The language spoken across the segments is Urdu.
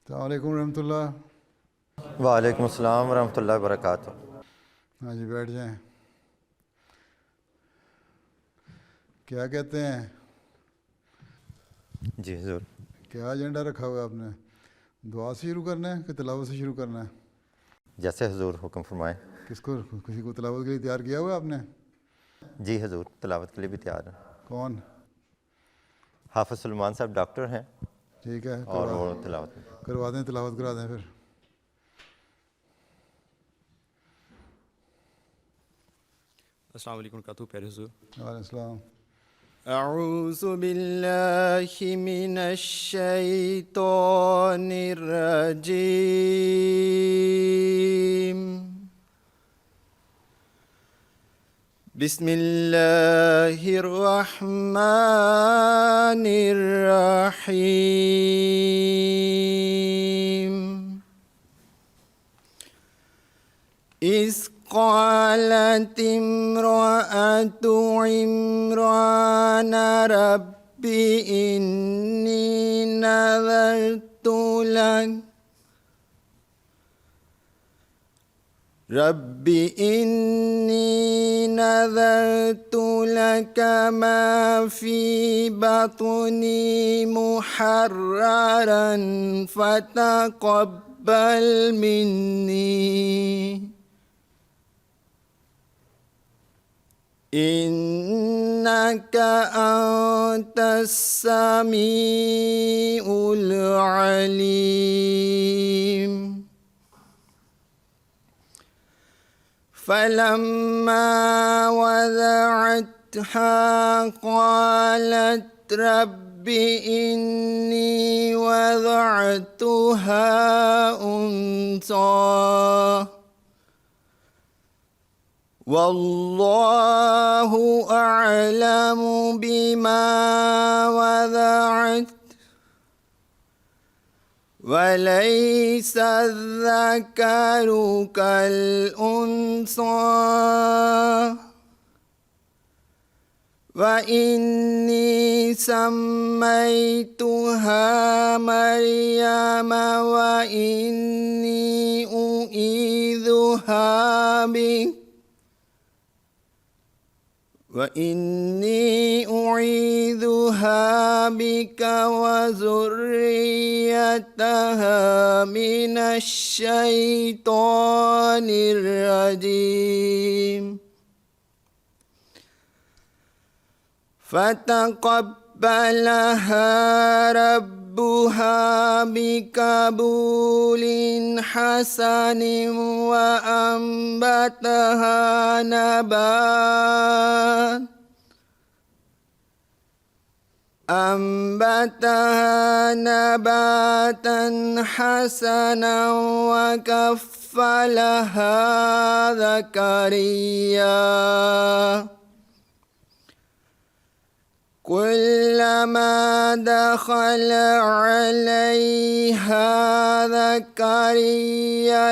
السلام علیکم ورحمۃ اللہ۔ وعلیکم السلام ورحمۃ اللہ وبرکاتہ۔ ہاں جی، بیٹھ جائیں۔ کیا کہتے ہیں؟ جی حضور۔ کیا ایجنڈا رکھا ہوا ہے آپ نے؟ دعا سے شروع کرنا ہے کہ تلاوت سے شروع کرنا ہے؟ جیسے حضور حکم فرمائیں۔ کس کو، کسی کو تلاوت کے لیے تیار کیا ہوا ہے آپ نے؟ جی حضور، تلاوت کے لیے بھی تیار ہیں۔ کون؟ حافظ سلمان صاحب ڈاکٹر ہیں ٹھیک ہے، اور وہ تلاوت میں۔ کروا دیں، تلاوت کرا دیں پھر۔ السلام علیکم ورحمۃ اللہ پیارے حضور۔ وعلیکم السلام۔ اعوذ باللہ من الشیطان الرجیم، بسم اللہ الرحمن الرحیم۔ اذ قالت امرأة عمران رب إني نذرت لك ما في بطني محررا فتقبل مني إنك أنت السميع العليم۔ فلما وضعتها قالت رب إني وضعتها أنثى والله أعلم بما وضعت وليس الذكر كالأنثى وإني سميتها مريم وإني أعيذها بك وذريتها من الشيطان الرجيم فتقبلها ربها بقبول حسن وأنبتها نباتا حسنا وكفلها زكريا كلما دخل عليها زكريا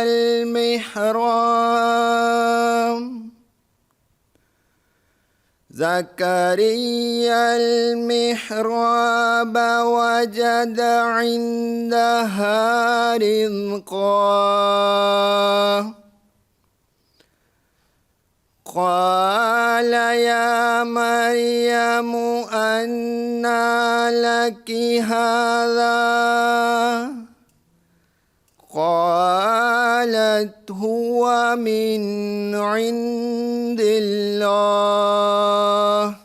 المحراب وجد عندها رزقا قال يا مريم أنى لك هذا قالت هو من عند الله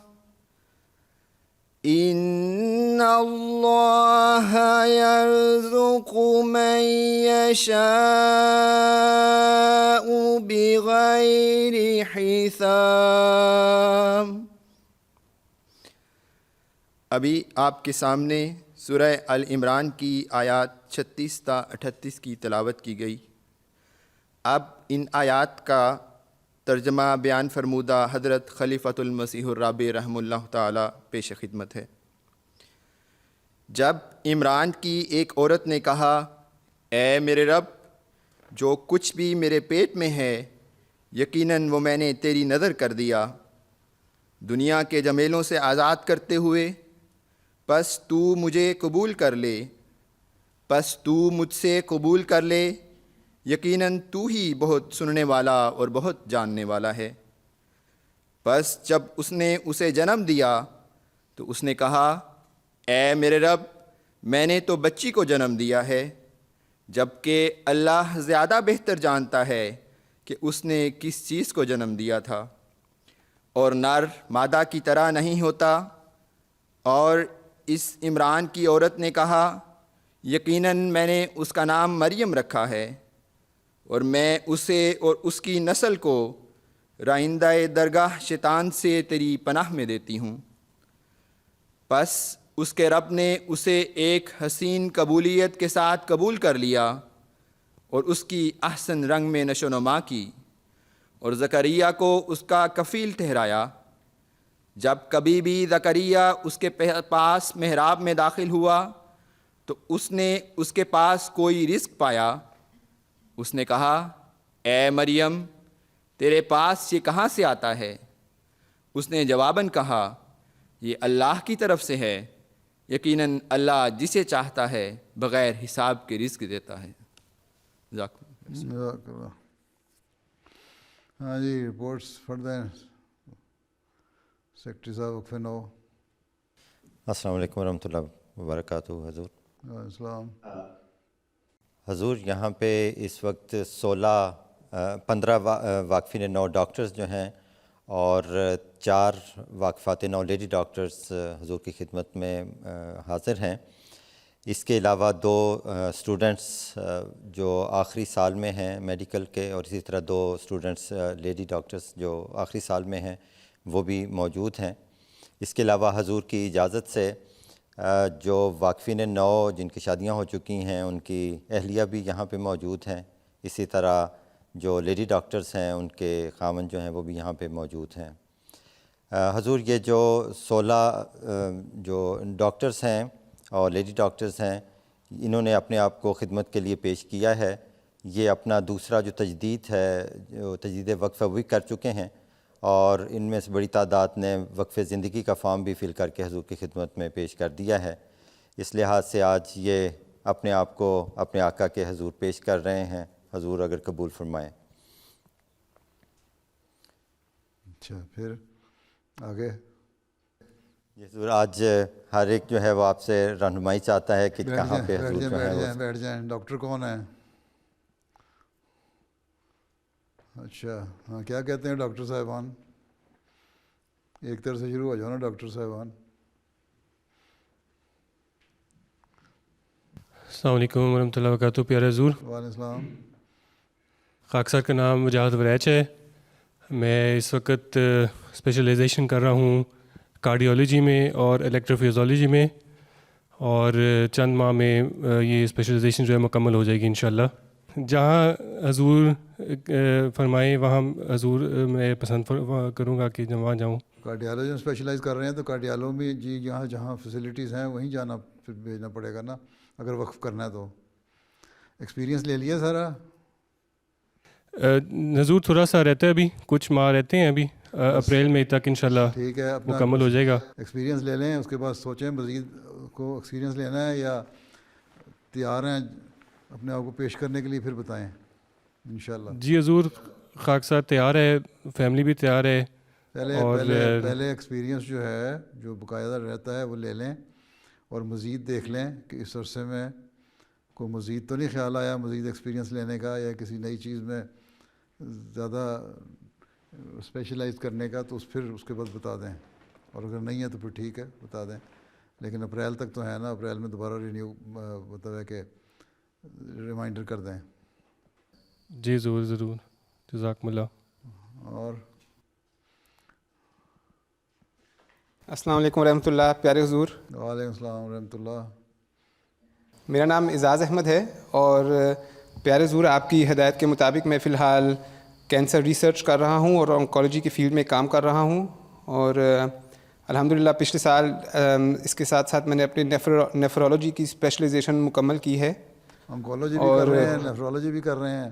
إن الله يرزق من يشاء بغير حساب۔ ابھی آپ کے سامنے سورہ ال عمران کی آیات 36 تا 38 کی تلاوت کی گئی۔ اب ان آیات کا ترجمہ بیان فرمودہ حضرت خلیفۃ المسیح الرابع رحمہ اللہ تعالی پیش خدمت ہے۔ جب عمران کی ایک عورت نے کہا، اے میرے رب، جو کچھ بھی میرے پیٹ میں ہے یقیناً وہ میں نے تیری نذر کر دیا، دنیا کے جمیلوں سے آزاد کرتے ہوئے، بس تو مجھے قبول کر لے، پس تو مجھ سے قبول کر لے، یقیناً تو ہی بہت سننے والا اور بہت جاننے والا ہے۔ پس جب اس نے اسے جنم دیا تو اس نے کہا، اے میرے رب، میں نے تو بچی کو جنم دیا ہے، جبکہ اللہ زیادہ بہتر جانتا ہے کہ اس نے کس چیز کو جنم دیا تھا، اور نر مادہ کی طرح نہیں ہوتا۔ اور اس عمران کی عورت نے کہا، یقیناً میں نے اس کا نام مریم رکھا ہے، اور میں اسے اور اس کی نسل کو رائندہ درگاہ شیطان سے تیری پناہ میں دیتی ہوں۔ پس اس کے رب نے اسے ایک حسین قبولیت کے ساتھ قبول کر لیا اور اس کی احسن رنگ میں نشو و نما کی، اور زکریا کو اس کا کفیل ٹھہرایا۔ جب کبھی بھی زکریا اس کے پاس محراب میں داخل ہوا تو اس نے اس کے پاس کوئی رزق پایا۔ اس نے کہا، اے مریم، تیرے پاس یہ کہاں سے آتا ہے؟ اس نے جواباً کہا، یہ اللہ کی طرف سے ہے، یقیناً اللہ جسے چاہتا ہے بغیر حساب کے رزق دیتا ہے۔ جزاک اللہ۔ ہاں جی، رپورٹس پڑھ دیں سیکٹری صاحب وقف نو۔ السلام علیکم ورحمۃ اللہ وبرکاتہ۔ حضور السلام۔ حضور یہاں پہ اس وقت 15 واقفین نو ڈاکٹرز جو ہیں اور 4 واقفات نو لیڈی ڈاکٹرز حضور کی خدمت میں حاضر ہیں۔ اس کے علاوہ 2 اسٹوڈنٹس جو آخری سال میں ہیں میڈیکل کے، اور اسی طرح 2 اسٹوڈنٹس لیڈی ڈاکٹرز جو آخری سال میں ہیں وہ بھی موجود ہیں۔ اس کے علاوہ حضور کی اجازت سے جو واقفین نو جن کی شادیاں ہو چکی ہیں ان کی اہلیہ بھی یہاں پہ موجود ہیں۔ اسی طرح جو لیڈی ڈاکٹرز ہیں ان کے خاوند جو ہیں وہ بھی یہاں پہ موجود ہیں۔ حضور یہ جو 16 جو ڈاکٹرز ہیں اور لیڈی ڈاکٹرز ہیں، انہوں نے اپنے آپ کو خدمت کے لیے پیش کیا ہے۔ یہ اپنا دوسرا جو تجدید ہے، جو تجدید وقفہ وہ بھی کر چکے ہیں، اور ان میں سے بڑی تعداد نے وقف زندگی کا فارم بھی فل کر کے حضور کی خدمت میں پیش کر دیا ہے۔ اس لحاظ سے آج یہ اپنے آپ کو اپنے آقا کے حضور پیش کر رہے ہیں۔ حضور اگر قبول فرمائیں۔ اچھا، پھر آگے حضور آج ہر ایک جو ہے وہ آپ سے رہنمائی چاہتا ہے کہ کہاں پہ حضور جو ہے بیٹھ جائیں۔ ڈاکٹر کون ہیں؟ اچھا، ہاں، کیا کہتے ہیں ڈاکٹر صاحبان؟ ایک طرح سے شروع ہو جاؤ نا ڈاکٹر صاحبان۔ السلام علیکم ورحمۃ اللہ وبرکاتہ۔ پیارے حضور، وعلیکم السلام۔ خاک سار کا نام مجاہد وریچ ہے۔ میں اس وقت اسپیشلائزیشن کر رہا ہوں کارڈیولوجی میں اور الیکٹروفیزیولوجی میں، اور چند ماہ میں یہ اسپیشلائزیشن جو ہے مکمل ہو جائے گی انشاءاللہ۔ جہاں حضور فرمائیں وہاں حضور میں پسند کروں گا کہ وہاں جاؤں۔ کارڈیالوجی میں اسپیشلائز کر رہے ہیں تو کارڈیالو میں جی جہاں فیسلٹیز ہیں وہیں جانا پھر بھیجنا پڑے گا نا، اگر وقف کرنا ہے تو۔ ایکسپیرینس لے لیا سارا؟ حضور تھوڑا سا رہتا ہے، ابھی کچھ ماہ رہتے ہیں، ابھی اپریل میں تک انشاءاللہ ٹھیک ہے، اپنا مکمل ہو جائے گا۔ ایکسپیرینس لے لیں، اس کے بعد سوچیں مزید کو ایکسپیرینس لینا ہے یا تیار ہیں اپنے آپ کو پیش کرنے کے لیے، پھر بتائیں انشاءاللہ۔ جی حضور، خاک سار تیار ہے، فیملی بھی تیار ہے۔ پہلے ایکسپیرینس جو ہے جو باقاعدہ رہتا ہے وہ لے لیں، اور مزید دیکھ لیں کہ اس عرصے میں کوئی مزید تو نہیں خیال آیا مزید ایکسپیرینس لینے کا، یا کسی نئی چیز میں زیادہ اسپیشلائز کرنے کا، تو پھر اس کے بعد بتا دیں، اور اگر نہیں ہے تو پھر ٹھیک ہے بتا دیں، لیکن اپریل تک تو ہے نا، اپریل میں دوبارہ رینیو مطلب ہے کہ ریمائنڈر کر دیں۔ جی ضرور، جزاکم اللہ۔ اور السلام علیکم ورحمۃ اللہ۔ پیارے حضور، وعلیکم السلام ورحمۃ اللہ۔ میرا نام اعزاز احمد ہے، اور پیارے حضور آپ کی ہدایت کے مطابق میں فی الحال کینسر ریسرچ کر رہا ہوں اور آنکولوجی کی فیلڈ میں کام کر رہا ہوں، اور الحمدللہ پچھلے سال اس کے ساتھ ساتھ میں نے اپنی نیفرولوجی کی اسپیشلائزیشن مکمل کی ہے۔ آنکولوجی بھی کر رہے ہیں، نیفرولوجی بھی کر رہے ہیں؟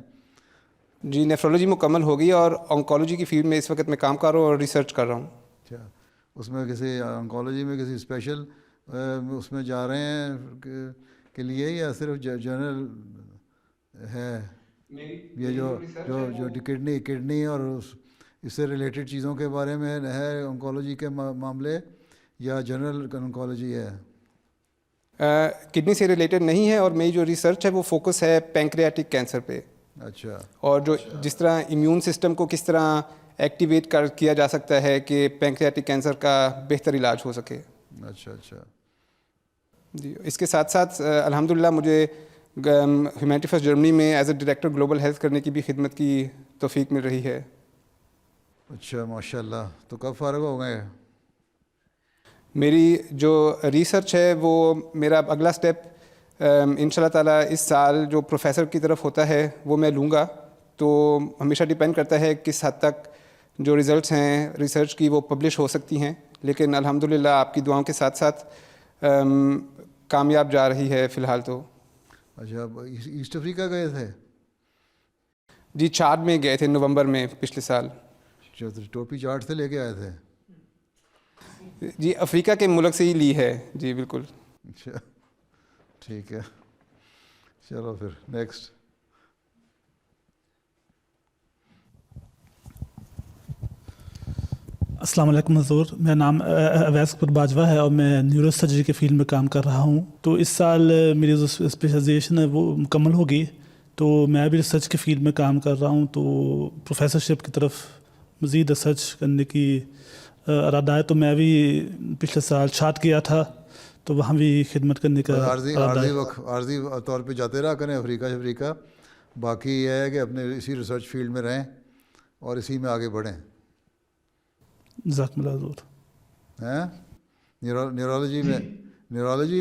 جی، نیفرولوجی مکمل ہو گئی، اور آنکولوجی کی فیلڈ میں اس وقت میں کام کر رہا ہوں اور ریسرچ کر رہا ہوں۔ اچھا، اس میں کسی آنکولوجی میں کسی اسپیشل اس میں جا رہے ہیں کے لیے یا صرف جنرل ہے؟ یہ جو کڈنی اور اس سے ریلیٹڈ چیزوں کے بارے میں ہے انکولوجی کے معاملے یا جنرل انکولوجی ہے؟ کڈنی سے ریلیٹڈ نہیں ہے، اور میری جو ریسرچ ہے وہ فوکس ہے پینکریاٹک کینسر پہ. اچھا. اور جو جس طرح امیون سسٹم کو کس طرح ایکٹیویٹ کیا جا سکتا ہے کہ پینکریاٹک کینسر کا بہتر علاج ہو سکے. اچھا اچھا جی. اس کے ساتھ ساتھ الحمدللہ مجھے ہیومینٹی فرسٹ جرمنی میں as a director global health کرنے کی بھی خدمت کی توفیق مل رہی ہے. اچھا ماشاء اللہ. تو کب فارغ ہو گئے؟ میری جو ریسرچ ہے وہ میرا اگلا سٹیپ ان شاء اللہ تعالیٰ اس سال جو پروفیسر کی طرف ہوتا ہے وہ میں لوں گا. تو ہمیشہ ڈیپینڈ کرتا ہے کس حد تک جو ریزلٹس ہیں ریسرچ کی وہ پبلش ہو سکتی ہیں، لیکن الحمدللہ آپ کی دعاؤں کے ساتھ ساتھ کامیاب جا رہی ہے فی الحال. تو اچھا ایسٹ افریقہ گئے تھے؟ جی چاڈ میں گئے تھے نومبر میں پچھلے سال. ٹوپی چاٹ سے لے کے آئے تھے؟ جی افریقہ کے ملک سے ہی لی ہے. جی بالکل. اچھا ٹھیک ہے. چلو پھر نیکسٹ. السلام علیکم حضور. میرا نام اویس اکبر باجوہ ہے اور میں نیورو سرجری کے فیلڈ میں کام کر رہا ہوں. تو اس سال میری جو اسپیشلائزیشن ہے وہ مکمل ہوگی، تو میں ابھی ریسرچ کے فیلڈ میں کام کر رہا ہوں. تو پروفیسرشپ کی طرف مزید ریسرچ کرنے کی ارادہ ہے. تو میں بھی پچھلے سال چھاٹ کیا تھا، تو وہاں بھی خدمت کرنے کا عارضی طور پہ جاتے رہا کریں افریقہ. باقی یہ ہے کہ اپنے اسی ریسرچ فیلڈ میں رہیں اور اسی میں آگے بڑھیں. جزاکم اللہ حضور. ہیں نیورولوجی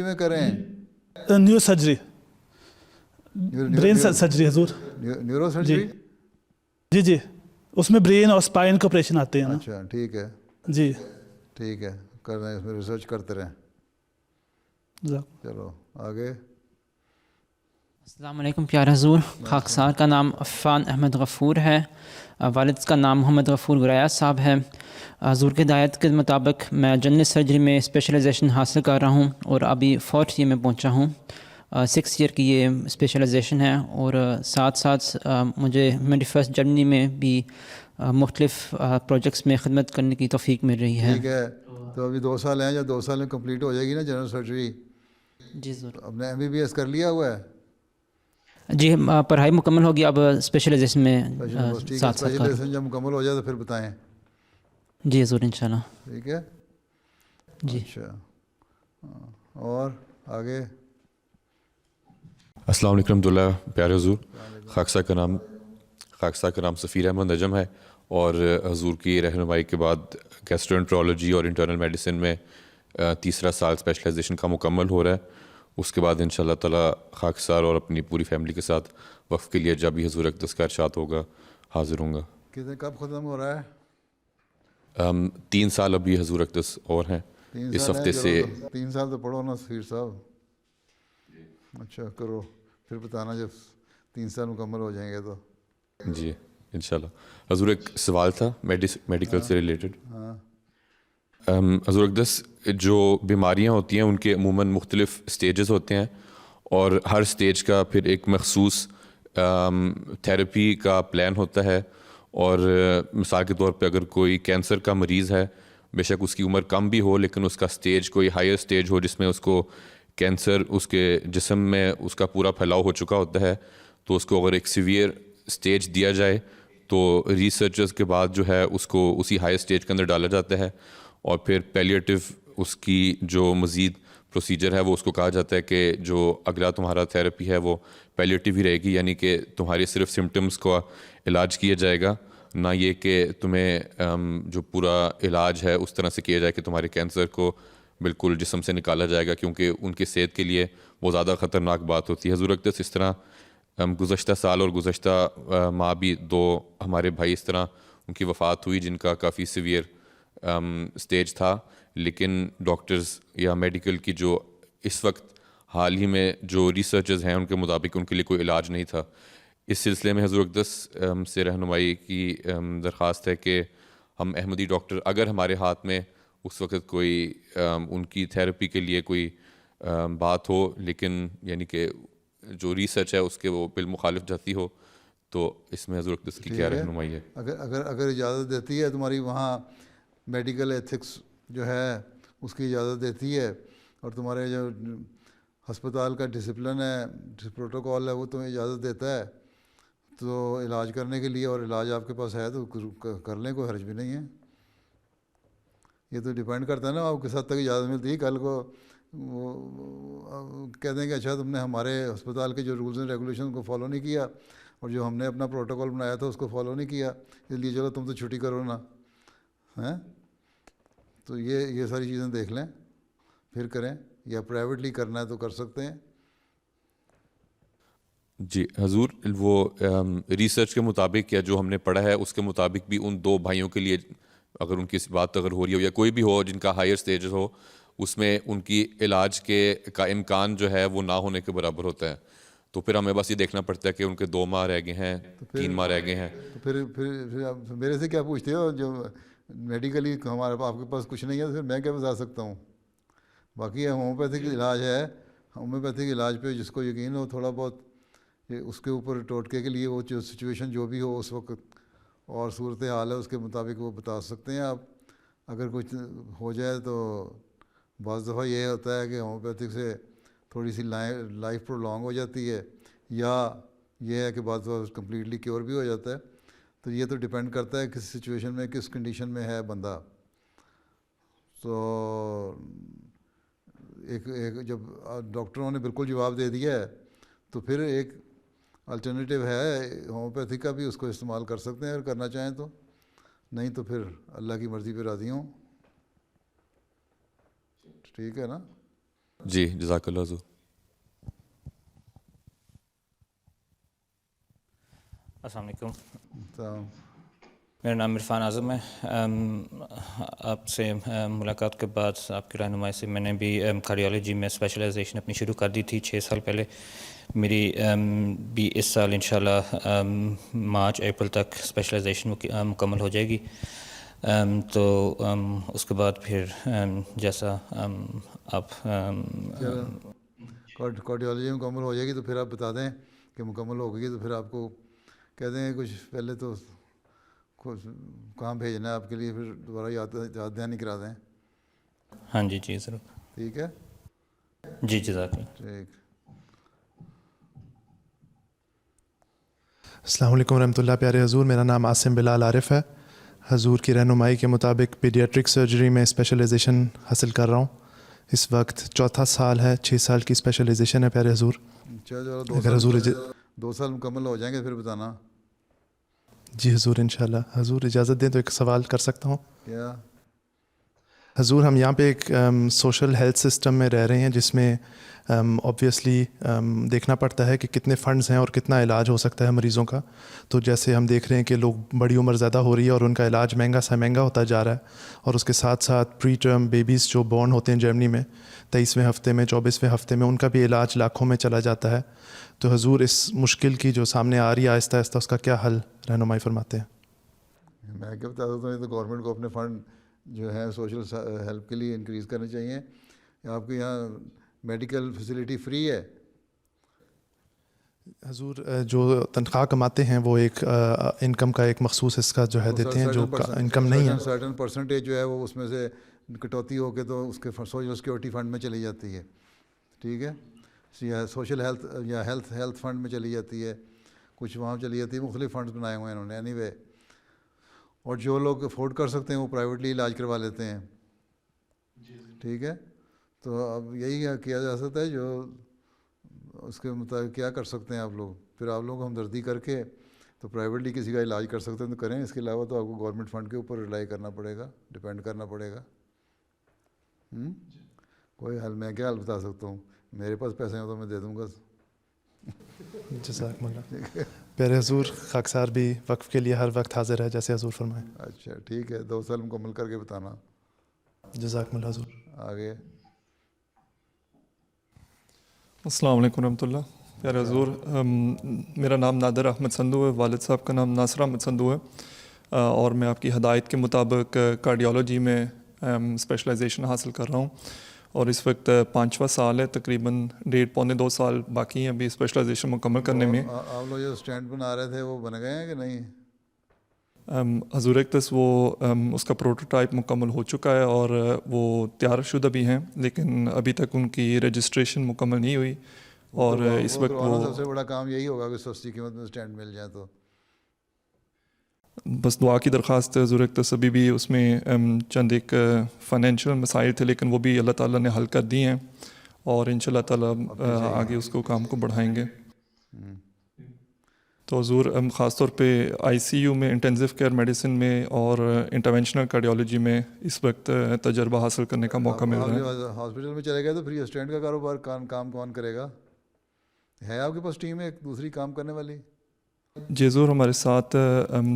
میں کریں؟ نیورو سرجری، برین سرجری حضور. Neuro surgery? جی جی اس میں برین اور اسپائن کے آپریشن آتے ہیں نا. اچھا ٹھیک ہے. جی ٹھیک ہے کر رہے ہیں، اس میں ریسرچ کرتے رہیں. چلو آگے. السلام علیکم پیارے حضور. خاکسار کا نام عفان احمد غفور ہے، والد کا نام محمد غفور گریا صاحب ہے. حضور کی ہدایت کے مطابق میں جنرل سرجری میں اسپیشلائزیشن حاصل کر رہا ہوں اور ابھی 4th ایئر میں پہنچا ہوں. 6 ایئر کی یہ اسپیشلائزیشن ہے، اور ساتھ ساتھ مجھے ہیومینٹی فرسٹ جرمنی میں بھی مختلف پروجیکٹس میں خدمت کرنے کی توفیق مل رہی ہے. ٹھیک ہے. تو ابھی 2 سال ہیں، جب 2 سال میں کمپلیٹ ہو جائے گی نا جنرل سرجری. جی ضرور. آپ نے MBBS کر لیا ہوا ہے؟ جی پڑھائی مکمل ہوگی، اب اسپیشلائزیشن میں ساتھ ساتھ. اسپیشلائزیشن جب مکمل ہو جائے تو پھر بتائیں. جی ضرور انشاءاللہ. ٹھیک ہے. جی اچھا اور آگے. السلام علیکم رحمۃ اللہ. پیارے حضور، خاکسار کا نام سفیر احمد نجم ہے، اور حضور کی رہنمائی کے بعد گیسٹرونٹرولوجی اور انٹرنل میڈیسن میں 3 سال اسپیشلائزیشن کا مکمل ہو رہا ہے. اس کے بعد انشاء اللہ تعالیٰ خاکسار اور اپنی پوری فیملی کے ساتھ وقف کے لیے جب بھی حضور اقدس کا ارشاد ہوگا حاضر ہوں گا. کب ختم ہو رہا ہے؟ 3 سال ابھی حضور اقدس اور ہیں اس ہفتے سے. 3 سال تو پڑھو نا سفیر صاحب. اچھا کرو پھر بتانا جب 3 سال مکمل ہو جائیں گے تو. جی انشاءاللہ. حضور ایک سوال تھا میڈیکل سے ریلیٹڈ. حضور اقدس، جو بیماریاں ہوتی ہیں ان کے عموماً مختلف سٹیجز ہوتے ہیں، اور ہر سٹیج کا پھر ایک مخصوص تھیراپی کا پلان ہوتا ہے. اور مثال کے طور پہ اگر کوئی کینسر کا مریض ہے، بے شک اس کی عمر کم بھی ہو لیکن اس کا سٹیج کوئی ہائر سٹیج ہو جس میں اس کو کینسر اس کے جسم میں اس کا پورا پھیلاؤ ہو چکا ہوتا ہے، تو اس کو اگر ایک سیویئر سٹیج دیا جائے تو ریسرچرز کے بعد جو ہے اس کو اسی ہائی سٹیج کے اندر ڈالا جاتا ہے، اور پھر پیلیٹیو اس کی جو مزید پروسیجر ہے وہ اس کو کہا جاتا ہے کہ جو اگلا تمہارا تھیراپی ہے وہ پیلیٹیو ہی رہے گی، یعنی کہ تمہارے صرف سمٹمز کا علاج کیا جائے گا، نہ یہ کہ تمہیں جو پورا علاج ہے اس طرح سے کیا جائے کہ تمہارے کینسر کو بالکل جسم سے نکالا جائے گا، کیونکہ ان کی صحت کے لیے وہ زیادہ خطرناک بات ہوتی ہے. حضور اقدس اس طرح گزشتہ سال اور گزشتہ ماہ بھی 2 ہمارے بھائی اس طرح ان کی وفات ہوئی جن کا کافی سیویئر سٹیج تھا، لیکن ڈاکٹرز یا میڈیکل کی جو اس وقت حال ہی میں جو ریسرچرز ہیں ان کے مطابق ان کے لیے کوئی علاج نہیں تھا. اس سلسلے میں حضور اقدس سے رہنمائی کی درخواست ہے کہ ہم احمدی ڈاکٹر اگر ہمارے ہاتھ میں اس وقت کوئی ان کی تھیراپی کے لیے کوئی بات ہو لیکن یعنی کہ جو ریسرچ ہے اس کے وہ بالمخالف جاتی ہو, تو اس میں حضور اقدس کی کیا رہنمائی ہے؟ اگر اجازت دیتی ہے تمہاری وہاں میڈیکل ایتھکس جو ہے اس کی اجازت دیتی ہے, اور تمہارے جو ہسپتال کا ڈسپلن ہے, پروٹوکول ہے, وہ تمہیں اجازت دیتا ہے تو علاج کرنے کے لیے, اور علاج آپ کے پاس ہے تو کر لیں, کوئی حرج بھی نہیں ہے. یہ تو ڈیپینڈ کرتا ہے نا آپ کس حد تک اجازت ملتی ہے. کل کو وہ کہہ دیں کہ اچھا تم نے ہمارے ہسپتال کے جو رولز اینڈ ریگولیشن کو فالو نہیں کیا, اور جو ہم نے اپنا پروٹوکول بنایا تھا اس کو فالو نہیں کیا, اس لیے چلو تم تو چھٹی کرو نا, ہیں. تو یہ ساری چیزیں دیکھ لیں پھر کریں, یا پرائیویٹلی کرنا ہے تو کر سکتے ہیں. جی حضور, وہ ریسرچ کے مطابق یا جو ہم نے پڑھا ہے اس کے مطابق بھی ان 2 بھائیوں کے لیے اگر ان کی بات اگر ہو رہی ہو یا کوئی بھی ہو جن کا ہائر سٹیجز ہو, اس میں ان کی علاج کا امکان جو ہے وہ نہ ہونے کے برابر ہوتا ہے, تو پھر ہمیں بس یہ دیکھنا پڑتا ہے کہ ان کے 2 ماہ رہ گئے ہیں, 3 ماہ رہ گئے ہیں. تو پھر میرے سے کیا پوچھتے ہو؟ جو میڈیکلی ہمارے آپ کے پاس کچھ نہیں ہے تو پھر میں کیا بتا سکتا ہوں؟ باقی ہومیوپیتھک علاج ہے, ہومیوپیتھک علاج پہ جس کو یقین ہو تھوڑا بہت, اس کے اوپر ٹوٹکے کے لیے وہ جو سچویشن جو بھی ہو اس وقت اور صورت حال ہے اس کے مطابق وہ بتا سکتے ہیں آپ. اگر کچھ ہو جائے تو بعض دفعہ یہ ہوتا ہے کہ ہومیوپیتھک سے تھوڑی سی لائف پرولونگ ہو جاتی ہے, یا یہ ہے کہ بعض دفعہ کمپلیٹلی کیور بھی ہو جاتا ہے. تو یہ تو ڈیپینڈ کرتا ہے کس سچویشن میں کس کنڈیشن میں ہے بندہ. تو ایک جب ڈاکٹروں نے بالکل جواب دے دیا ہے تو پھر ایک الٹرنیٹیو ہے ہومیوپیتھی کا بھی, اس کو استعمال کر سکتے ہیں اگر کرنا چاہیں تو, نہیں تو پھر اللہ کی مرضی پہ راضی ہوں. ٹھیک ہے نا؟ جی جزاک اللہ حضور. السلام علیکم, تو میرا نام عرفان اعظم ہے. آپ سے ملاقات کے بعد آپ کی رہنمائی سے میں نے بھی کارڈیالوجی میں اسپیشلائزیشن اپنی شروع کر دی تھی 6 سال پہلے. میری بھی اس سال انشاءاللہ مارچ اپریل تک اسپیشلائزیشن مکمل ہو جائے گی. تو اس کے بعد پھر جیسا آپ کارڈیالوجی مکمل ہو جائے گی تو پھر آپ بتا دیں کہ مکمل ہو گئی, تو پھر آپ کو کہہ دیں کچھ پہلے تو کہاں بھیجنا ہے آپ کے لیے, پھر دوبارہ یاد دہانی کرا دیں. ہاں جی جی ضرور. ٹھیک ہے جی جزاک اللہ. ٹھیک. السلام علیکم ورحمۃ اللہ. پیارے حضور, میرا نام عاصم بلال عارف ہے. حضور کی رہنمائی کے مطابق پیڈیاٹرک سرجری میں اسپیشلائزیشن حاصل کر رہا ہوں. اس وقت 4تھا سال ہے, 6 سال کی اسپیشلائزیشن ہے پیارے حضور. اگر حضور 2 سال مکمل ہو جائیں گے پھر بتانا. جی حضور انشاءاللہ. حضور اجازت دیں تو ایک سوال کر سکتا ہوں؟ کیا حضور, ہم یہاں پہ ایک سوشل ہیلتھ سسٹم میں رہ رہے ہیں جس میں اوبویسلی دیکھنا پڑتا ہے کہ کتنے فنڈز ہیں اور کتنا علاج ہو سکتا ہے مریضوں کا. تو جیسے ہم دیکھ رہے ہیں کہ لوگ بڑی عمر زیادہ ہو رہی ہے اور ان کا علاج مہنگا سے مہنگا ہوتا جا رہا ہے, اور اس کے ساتھ ساتھ پری ٹرم بیبیز جو بورن ہوتے ہیں جرمنی میں 23ویں ہفتے میں 24ویں ہفتے میں, ان کا بھی علاج لاکھوں میں چلا جاتا ہے. تو حضور اس مشکل کی جو سامنے آ رہی ہے آہستہ آہستہ, اس کا کیا حل رہنمائی فرماتے ہیں؟ میں کیا بتا دیتا ہوں, یہ تو گورنمنٹ کو اپنے فنڈ جو ہے سوشل ہیلپ کے لیے انکریز کرنے چاہیے. آپ کے یہاں میڈیکل فیسلٹی فری ہے؟ حضور جو تنخواہ کماتے ہیں وہ ایک انکم کا ایک مخصوص حصہ جو ہے دیتے ہیں, جو انکم نہیں ہے. سرٹن پرسنٹیج جو ہے وہ اس میں سے کٹوتی ہو کے تو اس کے سوشل سیکورٹی فنڈ میں چلی جاتی ہے. ٹھیک ہے, یا سوشل ہیلتھ یا ہیلتھ فنڈ میں چلی جاتی ہے, کچھ وہاں چلی جاتی ہے. مختلف فنڈز بنائے ہوئے ہیں انہوں نے. اینی وے, اور جو لوگ افورڈ کر سکتے ہیں وہ پرائیویٹلی علاج کروا لیتے ہیں. ٹھیک ہے, تو اب یہی کیا جا سکتا ہے جو اس کے مطابق کیا کر سکتے ہیں آپ لوگ. پھر آپ لوگ ہمدردی کر کے تو پرائیویٹلی کسی کا علاج کر سکتے ہیں تو کریں. اس کے علاوہ تو آپ کو گورنمنٹ فنڈ کے اوپر ریلائی کرنا پڑے گا, ڈپینڈ کرنا پڑے گا. کوئی حل میں کیا حل بتا سکتا ہوں, میرے پاس پیسے ہیں تو میں دے دوں گا. جزاکم اللہ. پیارے حضور, خاکسار بھی وقف کے لیے ہر وقت حاضر ہے جیسے حضور فرمائیں. اچھا ٹھیک ہے, 2 سال مکمل کر کے بتانا. جزاکم اللہ حضور. آگے. السلام علیکم ورحمۃ اللہ. پیارے حضور, میرا نام نادر احمد سندھو ہے, والد صاحب کا نام ناصر احمد سندھو ہے, اور میں آپ کی ہدایت کے مطابق کارڈیالوجی میں اسپیشلائزیشن حاصل کر رہا ہوں. اور اس وقت 5واں سال ہے, تقریباً 1.5-2 سال باقی ہیں ابھی اسپیشلائزیشن مکمل کرنے میں. آپ لوگ جو اسٹینڈ بنا رہے تھے وہ بن گئے ہیں کہ نہیں؟ حضور اقدس وہ اس کا پروٹوٹائپ مکمل ہو چکا ہے اور وہ تیار شدہ بھی ہیں, لیکن ابھی تک ان کی رجسٹریشن مکمل نہیں ہوئی. اور اس وقت وہ سب سے بڑا کام یہی ہوگا کہ سستی قیمت میں اسٹینڈ مل جائے. تو بس دعا کی درخواست ہے حضور اقدس. ابھی بھی اس میں چند ایک فائنینشیل مسائل تھے, لیکن وہ بھی اللہ تعالیٰ نے حل کر دی ہیں, اور انشاءاللہ تعالیٰ آگے اس کو کام کو بڑھائیں گے. تو حضور خاص طور پہ آئی سی یو میں, انٹینسیو کیئر میڈیسن میں اور انٹرونشنل کارڈیالوجی میں اس وقت تجربہ حاصل کرنے کا موقع مل رہا ہے. ہاسپٹل میں چلے گئے تو پھر اسٹینڈ کا کاروبار کام کون کرے گا؟ ہے آپ کے پاس ٹیم ہے ایک دوسری کام کرنے والی؟ جی حضور, ہمارے ساتھ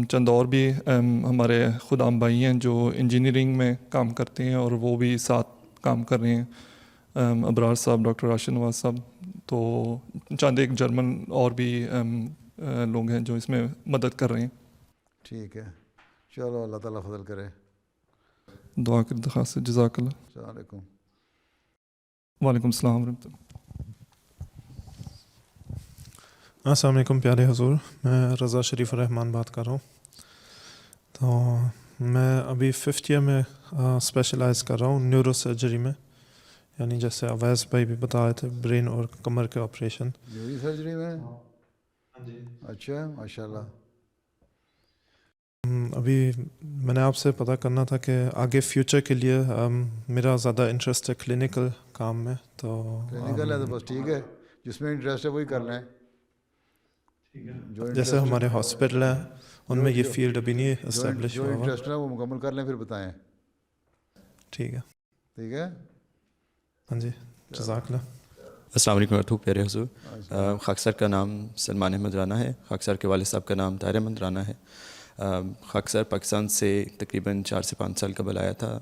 چند اور بھی ہمارے خود عام بھائی ہیں جو انجینئرنگ میں کام کرتے ہیں, اور وہ بھی ساتھ کام کر رہے ہیں. ابرار صاحب, ڈاکٹر راشد نواز صاحب, تو چند ایک جرمن اور بھی لوگ ہیں جو اس میں مدد کر رہے ہیں. ٹھیک ہے, چلو اللہ تعالیٰ فضل کرے. دعا کی درخواست ہے. جزاک اللہ. السلام علیکم. وعلیکم السلام ورحمۃ اللہ. السلام علیکم پیارے حضور, میں رضا شریف الرحمان بات کر رہا ہوں. تو میں ابھی 5th ایئر میں اسپیشلائز کر رہا ہوں نیورو سرجری میں, یعنی جیسے اویس بھائی بھی بتا رہے تھے, برین اور کمر کے آپریشن. نیورو سرجری میں؟ اچھا, ماشاء اللہ. ابھی میں نے آپ سے پتہ کرنا تھا کہ آگے فیوچر کے لیے میرا زیادہ انٹرسٹ ہے کلینکل کام میں. تو کلینکل ہے تو بس ٹھیک ہے, جس میں انٹرسٹ ہے وہی کر لیں. جیسے ہمارے ہاسپٹل ہیں ان میں یہ فیلڈ ابھی نہیں اسٹیبلش ہوا. جو انٹرسٹ ہے وہ مکمل کر لیں, پھر بتائیں. ٹھیک ہے. ٹھیک ہے. ہاں جی, جزاک اللہ. السلام علیکم ورحمۃ اللہ پیارے حضور. خاکسار کا نام سلمان احمد رانا ہے. خاکسار کے والد صاحب کا نام طاہر احمد رانا ہے. خاکسار پاکستان سے تقریباً 4 سے 5 سال قبل آیا تھا.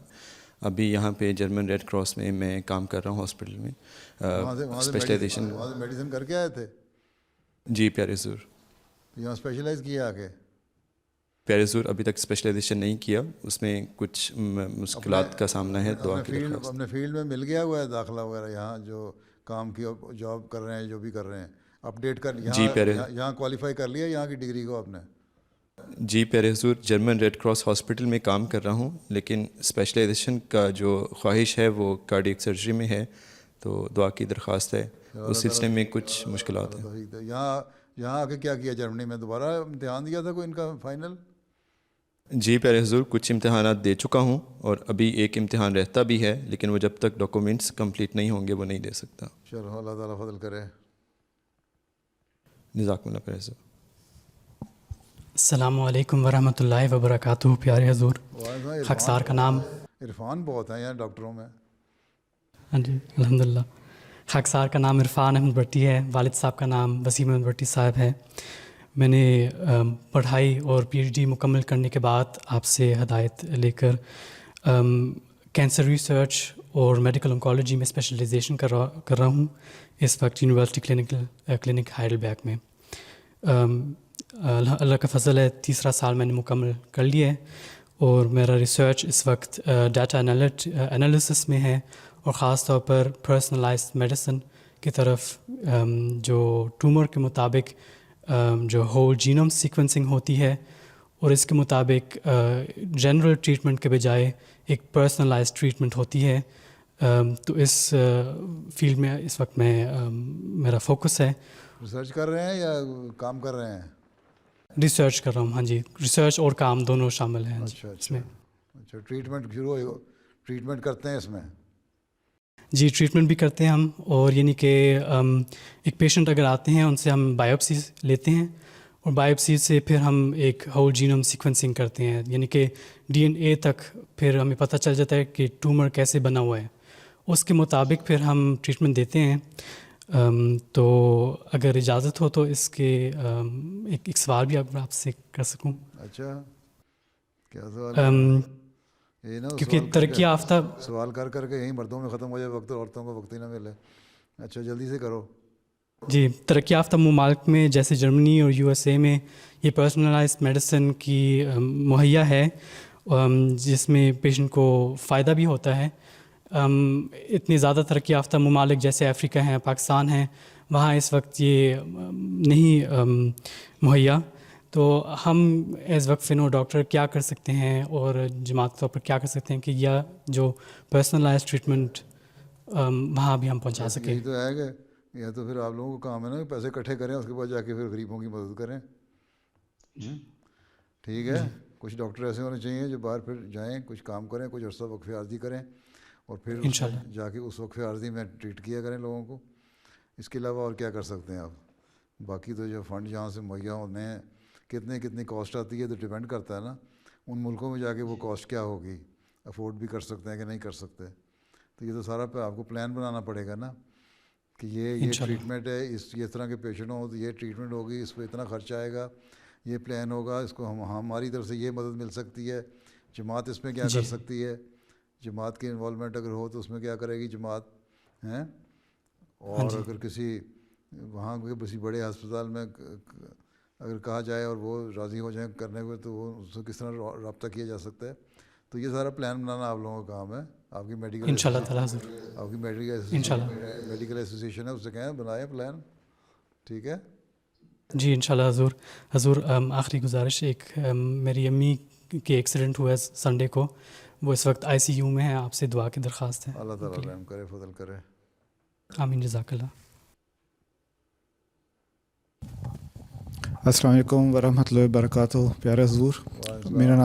ابھی یہاں پہ جرمن ریڈ کراس میں کام کر رہا ہوں ہاسپٹل میں, اسپیشلائزیشن. میڈیسن کر کے آئے تھے؟ جی پیارے حضور. یہاں اسپیشلائز کیا آگے؟ پیارے حضور ابھی تک اسپیشلائزیشن نہیں کیا, اس میں کچھ مشکلات کا سامنا ہے. دعا کی درخواست. اپنے فیلڈ میں مل گیا ہوا ہے داخلہ وغیرہ, یہاں جو کام کی جاب کر رہے ہیں, جو بھی کر رہے ہیں, اپڈیٹ کر یہاں کوالیفائی کر لیا یہاں کی ڈگری کو آپ نے؟ جی پیارے حضور, جرمن ریڈ کراس ہاسپٹل میں کام کر رہا ہوں, لیکن اسپیشلائزیشن کا جو خواہش ہے وہ کارڈیک سرجری میں ہے. تو دعا کی درخواست ہے, اس سلسلے میں کچھ مشکلات ہیں. یہاں آ کے کیا کیا جرمنی میں؟ دوبارہ امتحان دیا تھا کوئی ان کا فائنل؟ جی پیارے حضور, کچھ امتحانات دے چکا ہوں, اور ابھی ایک امتحان رہتا بھی ہے, لیکن وہ جب تک ڈاکومنٹس کمپلیٹ نہیں ہوں گے وہ نہیں دے سکتا. چلو اللہ تعالیٰ فضل کرے. جزاکم اللہ پیارے حضور. السلام علیکم ورحمۃ اللہ وبرکاتہ پیارے حضور. خاکسار کا نام عرفان بہت ہیں یار ڈاکٹروں میں. ہاں جی الحمدللہ. خاکسار کا نام عرفان احمد بھٹی ہے. والد صاحب کا نام وسیم احمد بھٹی صاحب ہے. میں نے پڑھائی اور پی ایچ ڈی مکمل کرنے کے بعد آپ سے ہدایت لے کر کینسر ریسرچ اور میڈیکل انکالوجی میں اسپیشلائزیشن کر رہا ہوں اس وقت یونیورسٹی کلینک ہائیڈلبرگ میں. اللہ کا فضل ہے, 3 سال میں نے مکمل کر لیا ہے, اور میرا ریسرچ اس وقت ڈیٹا انالیسس میں ہے, اور خاص طور پر پرسنلائزڈ میڈیسن کی طرف, جو ٹیومر کے مطابق جو ہول جینوم سیکوینسنگ ہوتی ہے, اور اس کے مطابق جنرل ٹریٹمنٹ کے بجائے ایک پرسنلائزڈ ٹریٹمنٹ ہوتی ہے. تو اس فیلڈ میں اس وقت میرا فوکس ہے. ریسرچ کر رہے ہیں یا کام کر رہے ہیں؟ ریسرچ کر رہا ہوں. ہاں جی, ریسرچ اور کام دونوں شامل ہیں. اچھا اس میں اچھا, ٹریٹمنٹ کرتے ہیں اس میں؟ جی ٹریٹمنٹ بھی کرتے ہیں ہم, اور یعنی کہ ایک پیشنٹ اگر آتے ہیں ان سے ہم بایوپسیز لیتے ہیں, اور بایوپسی سے پھر ہم ایک ہول جینوم سیکوینسنگ کرتے ہیں, یعنی کہ ڈی این اے تک پھر ہمیں پتہ چل جاتا ہے کہ ٹیومر کیسے بنا ہوا ہے. اس کے مطابق پھر ہم ٹریٹمنٹ دیتے ہیں. تو اگر اجازت ہو تو اس کے ایک سوال بھی آپ سے کر سکوں؟ اچھا, کیا سوال؟ کیونکہ ترقی یافتہ سوال کر کے یہیں مردوں میں ختم ہو جائے وقت, عورتوں کو وقت ہی نہ ملے. اچھا جلدی سے کرو. جی, ترقی یافتہ ممالک میں جیسے جرمنی اور یو ایس اے میں یہ پرسنلائزڈ میڈیسن کی مہیا ہے, جس میں پیشنٹ کو فائدہ بھی ہوتا ہے, اتنے زیادہ ترقی یافتہ ممالک جیسے افریقہ ہیں، پاکستان ہیں، وہاں اس وقت یہ نہیں مہیا. تو ہم ایز وقف نو ڈاکٹر کیا کر سکتے ہیں اور جماعت کے طور پر کیا کر سکتے ہیں کہ یہ جو پرسنلائز ٹریٹمنٹ وہاں بھی ہم پہنچا سکیں؟ یہی تو ہے کہ یا تو پھر آپ لوگوں کو کام ہے نا کہ پیسے اکٹھے کریں، اس کے بعد جا کے پھر غریبوں کی مدد کریں. ٹھیک ہے، کچھ ڈاکٹر ایسے ہونے چاہیے جو باہر پھر جائیں، کچھ کام کریں، کچھ عرصہ وقف عارضی کریں اور پھر جا کے اس وقف عارضی میں ٹریٹ کیا کریں لوگوں کو. اس کے علاوہ اور کیا کر سکتے ہیں آپ؟ باقی تو جو فنڈ جہاں سے مہیا ہونے ہیں، کتنی کاسٹ آتی ہے تو ڈپینڈ کرتا ہے نا ان ملکوں میں جا کے وہ کاسٹ کیا ہوگی، افورڈ بھی کر سکتے ہیں کہ نہیں کر سکتے. تو یہ تو سارا پہ آپ کو پلان بنانا پڑے گا نا کہ یہ ٹریٹمنٹ ہے، اس طرح کے پیشنٹ ہوں تو یہ ٹریٹمنٹ ہوگی، اس پہ اتنا خرچہ آئے گا، یہ پلان ہوگا، اس کو ہماری طرف سے یہ مدد مل سکتی ہے. جماعت اس میں کیا کر سکتی ہے، جماعت کی انوالومنٹ اگر ہو تو اس میں کیا کرے گی جماعت ہیں. اور اگر کسی وہاں کسی بڑے ہسپتال میں اگر کہا جائے اور وہ راضی ہو جائیں کرنے کو تو وہ اس سے کس طرح رابطہ کیا جا سکتا ہے. تو یہ سارا پلان بنانا آپ لوگوں کا کام ہے. آپ کی میڈیکل انشاءاللہ تعالیٰ آپ کی میڈیکل ایسوسیشن ہے، اس سے کہیں بنائیں پلان. ٹھیک ہے جی انشاءاللہ. حضور آخری گزارش، ایک میری امی کے ایکسیڈنٹ ہوا ہے سنڈے کو، وہ اس وقت ICU میں ہے، آپ سے دعا کی درخواست ہے. اللہ تعالیٰ رحم کرے، فضل کرے. آمین، جزاک اللہ. السلام علیکم ورحمۃ اللہ وبرکاتہ. پیارے حضور، میرا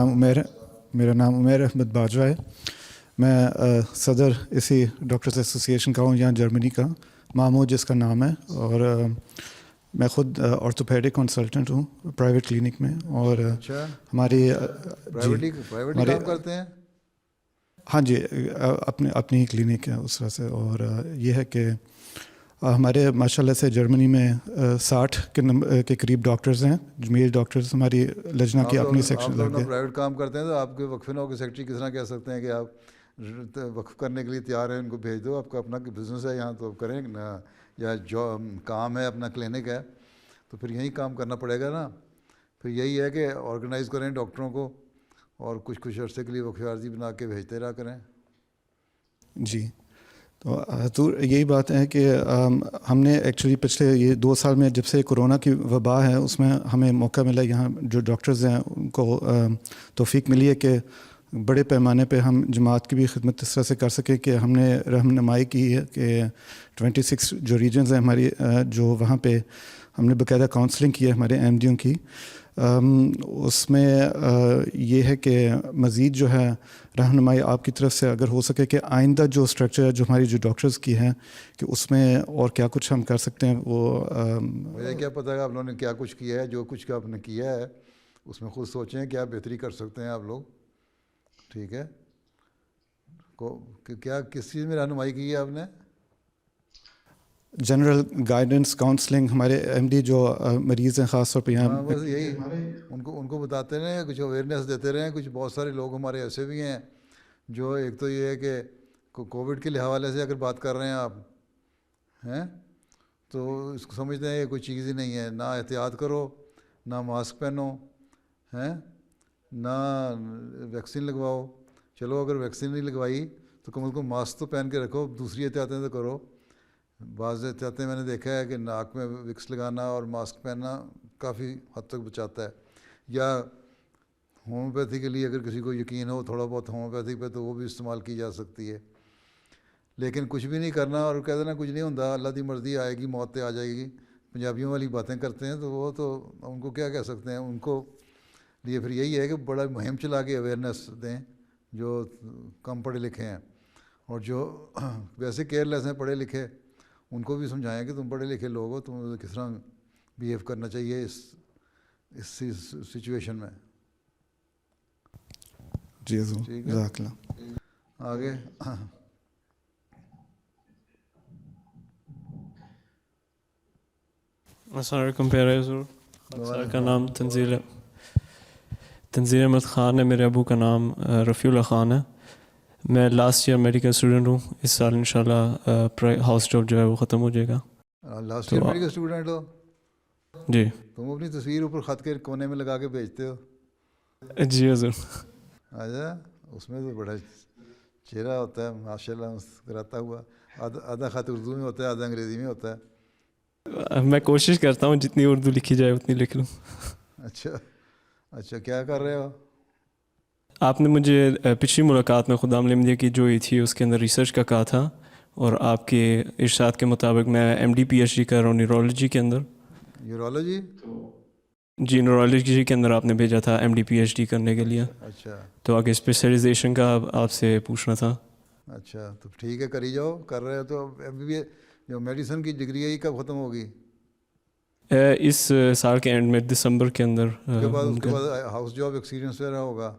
نام عمیر احمد باجوہ ہے. میں صدر اسی ڈاکٹرز ایسوسیشن کا ہوں یہاں جرمنی کا، مامو جس کا نام ہے، اور میں خود آرتھوپیڈک کنسلٹنٹ ہوں پرائیویٹ کلینک میں. اور ہماری پرائیویٹ کام کرتے ہیں؟ ہاں جی، اپنی ہی کلینک ہے اس طرح سے. اور یہ ہے کہ ہمارے ماشاء اللہ سے جرمنی میں 60 کے قریب ڈاکٹرز ہیں، میل ڈاکٹرز. ہماری لجنا کی اپنی سیکشن آپ پرائیویٹ کام کرتے ہیں تو آپ کے وقف نو کے سیکرٹری کس طرح کہہ سکتے ہیں کہ آپ وقف کرنے کے لیے تیار ہیں، ان کو بھیج دو، آپ کا اپنا بزنس ہے یہاں تو آپ کریں نا، یا جو کام ہے اپنا کلینک ہے تو پھر یہیں کام کرنا پڑے گا نا. پھر یہی ہے کہ آرگنائز کریں ڈاکٹروں کو اور کچھ عرصے کے لیے وقف عارضی بنا کے بھیجتے رہا کریں. جی تو حضور یہی بات ہے کہ ہم نے ایکچولی پچھلے یہ 2 سال میں جب سے کرونا کی وبا ہے اس میں ہمیں موقع ملا، یہاں جو ڈاکٹرز ہیں ان کو توفیق ملی ہے کہ بڑے پیمانے پہ ہم جماعت کی بھی خدمت اس طرح سے کر سکیں کہ ہم نے رہنمائی کی ہے کہ 26 جو ریجنز ہیں ہماری، جو وہاں پہ ہم نے باقاعدہ کاؤنسلنگ کی ہے ہمارے MDوں کی. اس میں یہ ہے کہ مزید جو ہے رہنمائی آپ کی طرف سے اگر ہو سکے کہ آئندہ جو اسٹرکچر ہے جو ہماری جو ڈاکٹرز کی ہیں کہ اس میں اور کیا کچھ ہم کر سکتے ہیں. وہ مجھے کیا پتہ ہے آپ لوگوں نے کیا کچھ کیا ہے، جو کچھ آپ نے کیا ہے اس میں خود سوچیں کیا بہتری کر سکتے ہیں آپ لوگ. ٹھیک ہے، کیا کس چیز میں رہنمائی کی ہے آپ نے؟ General guidance, counselling. ہمارے MD جو مریض ہیں خاص طور پہ یہاں، بس یہی ان کو بتاتے رہیں، کچھ اویئرنیس دیتے رہیں. کچھ بہت سارے لوگ ہمارے ایسے بھی ہیں جو ایک تو یہ ہے کہ کووڈ کے حوالے سے اگر بات کر رہے ہیں آپ ہیں تو اس کو سمجھتے ہیں یہ کوئی چیز ہی نہیں ہے، نہ احتیاط کرو، نہ ماسک پہنو ہیں، نہ ویکسین لگواؤ. چلو اگر ویکسین نہیں لگوائی تو کم از کم ماسک تو پہن کے رکھو، دوسری احتیاطیں تو کرو. بعض احتیاطیں میں نے دیکھا ہے کہ ناک میں وکس لگانا اور ماسک پہننا کافی حد تک بچاتا ہے. یا ہومیوپیتھی کے لیے اگر کسی کو یقین ہو تھوڑا بہت ہومیوپیتھی پہ تو وہ بھی استعمال کی جا سکتی ہے. لیکن کچھ بھی نہیں کرنا اور کہہ دینا کچھ نہیں ہوتا، اللہ کی مرضی آئے گی، موت آ جائے گی، پنجابیوں والی باتیں کرتے ہیں تو وہ تو ان کو کیا کہہ سکتے ہیں. ان کو لیے پھر یہی ہے کہ بڑا مہم چلا کے اویئرنیس دیں جو کم پڑھے لکھے ہیں، اور جو ویسے کیئر لیس ہیں پڑھے لکھے ان کو بھی سمجھائیں کہ تم پڑھے لکھے لوگ ہو، تم کس طرح بیہیو کرنا چاہیے اس سچویشن میں. جی حضور، جزاک اللہ. آگے السلام علیکم پیارے حضور. سر کا نام تنزیل احمد خان ہے، میرے ابو کا نام رفیع اللہ خان ہے. میں لاسٹ ایئر میڈیکل اسٹوڈنٹ ہوں. اس سال انشاءاللہ ہاؤس جاب جو ہے وہ ختم ہو جائے گا. لاسٹ ایئر میڈیکل اسٹوڈنٹ ہو؟ جی. تم اپنی تصویر اوپر خط کے کونے میں لگا کے بھیجتے ہو؟ جی حضور. اچھا، اس میں تو بڑا چہرہ ہوتا ہے ماشاءاللہ مسکراتا ہوا. آدھا خط اردو میں ہوتا ہے, آدھا انگریزی میں ہوتا ہے. میں کوشش کرتا ہوں جتنی اردو لکھی جائے اتنی لکھ لوں. اچھا کیا کر رہے ہو؟ آپ نے مجھے پچھلی ملاقات میں خدام الحمدیہ کی جو تھی اس کے اندر ریسرچ کا کہا تھا, اور آپ کے ارشاد کے مطابق میں MD PhD کر رہا ہوں نیورولوجی کے اندر. یورولوجی؟ جی نیورولوجی کے اندر آپ نے بھیجا تھا MD PhD کرنے کے لیے. اچھا تو آگے اسپیشلائزیشن کا آپ سے پوچھنا تھا. اچھا تو ٹھیک ہے, کری جاؤ. کر رہے ہو تو ابھی جو میڈیسن کی ڈگری ہے یہ کب ختم ہوگی؟ اس سال کے اینڈ میں دسمبر کے اندر. اس کے بعد ہاؤس جاب ایکسپیرینس رہا ہوگا.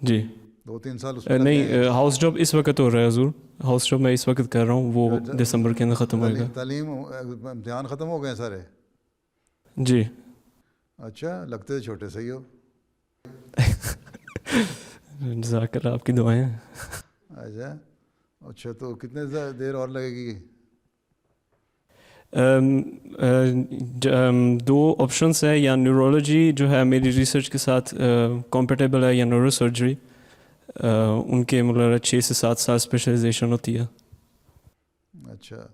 جی 2-3 سال اس نہیں, ہاؤس جاب اس وقت ہو رہا ہے حضور. ہاؤس جاب میں اس وقت کر رہا ہوں, وہ دسمبر کے اندر ختم ہوئے گا. تعلیم امتحان ختم ہو گئے ہیں سارے؟ جی. اچھا لگتے چھوٹے صحیح ہو. جزاک اللہ, آپ کی دعائیں. اچھا تو کتنے دیر اور لگے گی؟ 2 آپشنس ہیں, یا نیورولوجی جو ہے میری ریسرچ کے ساتھ کمپیٹیبل ہے, یا نیورو سرجری. ان کے مطلب 6 سے 7 سال اسپیشلائزیشن ہوتی ہے. اچھا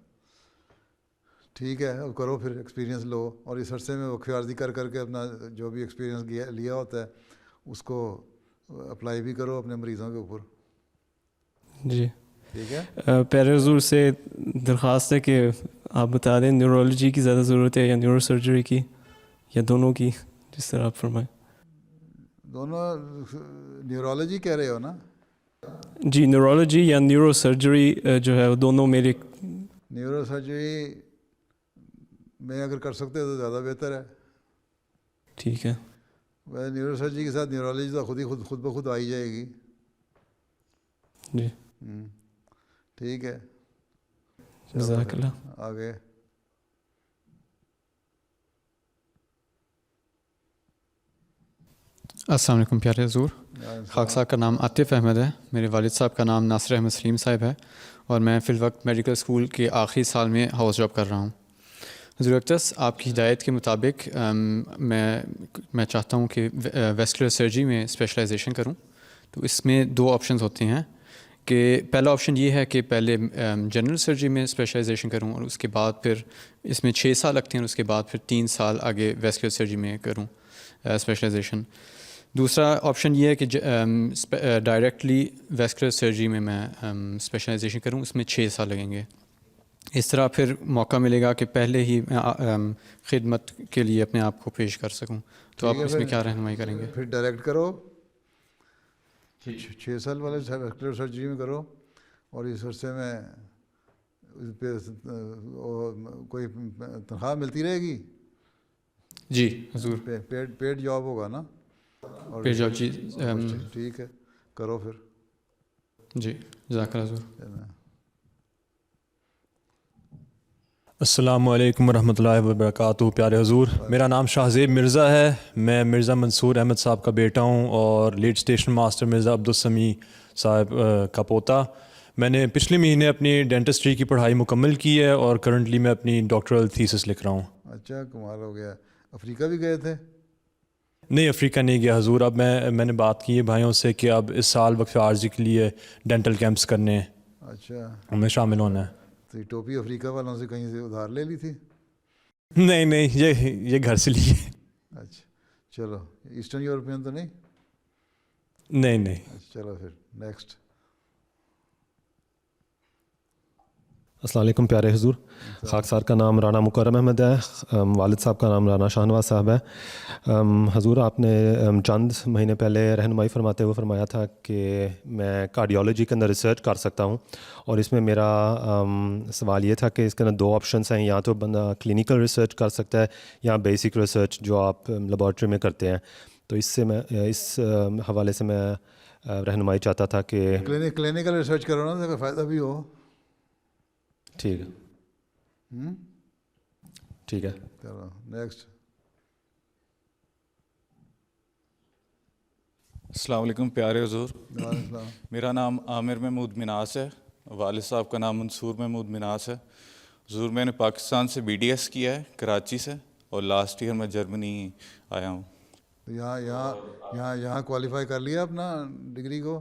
ٹھیک ہے, اب کرو پھر ایکسپیرینس لو, اور اس عرصے میں وقفہ عارضی کر کے اپنا جو بھی ایکسپیرینس لیا ہوتا ہے اس کو اپلائی بھی کرو اپنے مریضوں کے اوپر. جی ٹھیک ہے. پیارے حضور سے درخواست ہے کہ آپ بتا دیں نیورولوجی کی زیادہ ضرورت ہے یا نیورو سرجری کی, یا دونوں کی, جس طرح آپ فرمائیں. دونوں نیورولوجی کہہ رہے ہو نا؟ جی نیورولوجی یا نیورو سرجری جو ہے وہ دونوں میرے. نیورو سرجری میں اگر کر سکتے تو زیادہ بہتر ہے. ٹھیک ہے. ویسے نیورو سرجری کے ساتھ نیورولوجی تو خود بخود آئی جائے گی. جی ٹھیک ہے. جزاک اللہ. آگے. السلام علیکم پیارے حضور. خاک صاحب کا نام عاطف احمد ہے. میرے والد صاحب کا نام ناصر احمد سلیم صاحب ہے, اور میں فی الوقت میڈیکل اسکول کے آخری سال میں ہاؤس جاب کر رہا ہوں. حضور اقدس آپ کی ہدایت کے مطابق میں چاہتا ہوں کہ ویسکولر سرجری میں اسپیشلائزیشن کروں. تو اس میں 2 آپشنز ہوتے ہیں کہ پہلا آپشن یہ ہے کہ پہلے جنرل سرجری میں اسپیشلائزیشن کروں, اور اس کے بعد پھر اس میں 6 سال لگتے ہیں, اور اس کے بعد پھر 3 سال آگے ویسکولر سرجری میں کروں اسپیشلائزیشن. دوسرا آپشن یہ ہے کہ ڈائریکٹلی ویسکولر سرجری میں اسپیشلائزیشن کروں, اس میں 6 سال لگیں گے. اس طرح پھر موقع ملے گا کہ پہلے ہی میں خدمت کے لیے اپنے آپ کو پیش کر سکوں. تو آپ اس میں کیا رہنمائی کریں گے؟ پھر ڈائریکٹ کرو, 6 سال والے ویسکولر سرجری میں کرو, اور اس عرصے میں کوئی تنخواہ ملتی رہے گی. جی حضور. پیڈ جاب ہوگا نا؟ Paid job. جی ٹھیک ہے, کرو پھر. جی جزاک اللہ حضور. السلام علیکم ورحمۃ اللہ وبرکاتہ. پیارے حضور, میرا نام شاہزیب مرزا ہے. میں مرزا منصور احمد صاحب کا بیٹا ہوں اور lead station master Mirza Abdul Sami صاحب کا پوتا. میں نے پچھلے مہینے اپنی ڈینٹسٹری کی پڑھائی مکمل کی ہے, اور کرنٹلی میں اپنی ڈاکٹرل تھیسس لکھ رہا ہوں. اچھا کمال ہو گیا. افریقہ بھی گئے تھے؟ نہیں افریقہ نہیں گیا حضور. اب میں نے بات کی ہے بھائیوں سے کہ اب اس سال وقفہ عارضی کے لیے ڈینٹل کیمپس کرنے ہیں. اچھا میں شامل ہونا ہے. تو یہ ٹوپی افریقہ والوں سے کہیں سے ادھار لے لی تھی؟ نہیں یہ گھر سے لیے. اچھا چلو, ایسٹرن یورپین تو نہیں؟ نہیں. چلو پھر نیکسٹ. السلام علیکم پیارے حضور. خاک سار کا نام رانا مکرم احمد ہے. والد صاحب کا نام رانا شاہنواز صاحب ہے. حضور آپ نے چند مہینے پہلے رہنمائی فرماتے ہوئے فرمایا تھا کہ میں کارڈیولوجی کے اندر ریسرچ کر سکتا ہوں, اور اس میں میرا سوال یہ تھا کہ اس کے اندر 2 آپشنس ہیں, یا تو بندہ کلینکل ریسرچ کر سکتا ہے یا بیسک ریسرچ جو آپ لیبارٹری میں کرتے ہیں. تو اس حوالے سے میں رہنمائی چاہتا تھا کہ کلینکل ریسرچ کرو نا, فائدہ بھی ہو. ٹھیک ہے. ٹھیک ہے. چلو نیکسٹ. السلام علیکم پیارے حضور. میرا نام عامر محمود مناس ہے. والد صاحب کا نام منصور محمود مناس ہے. حضور میں نے پاکستان سے BDS کیا ہے کراچی سے, اور لاسٹ ایئر میں جرمنی آیا ہوں. یہاں کوالیفائی کر لیا اپنا ڈگری کو؟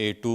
A2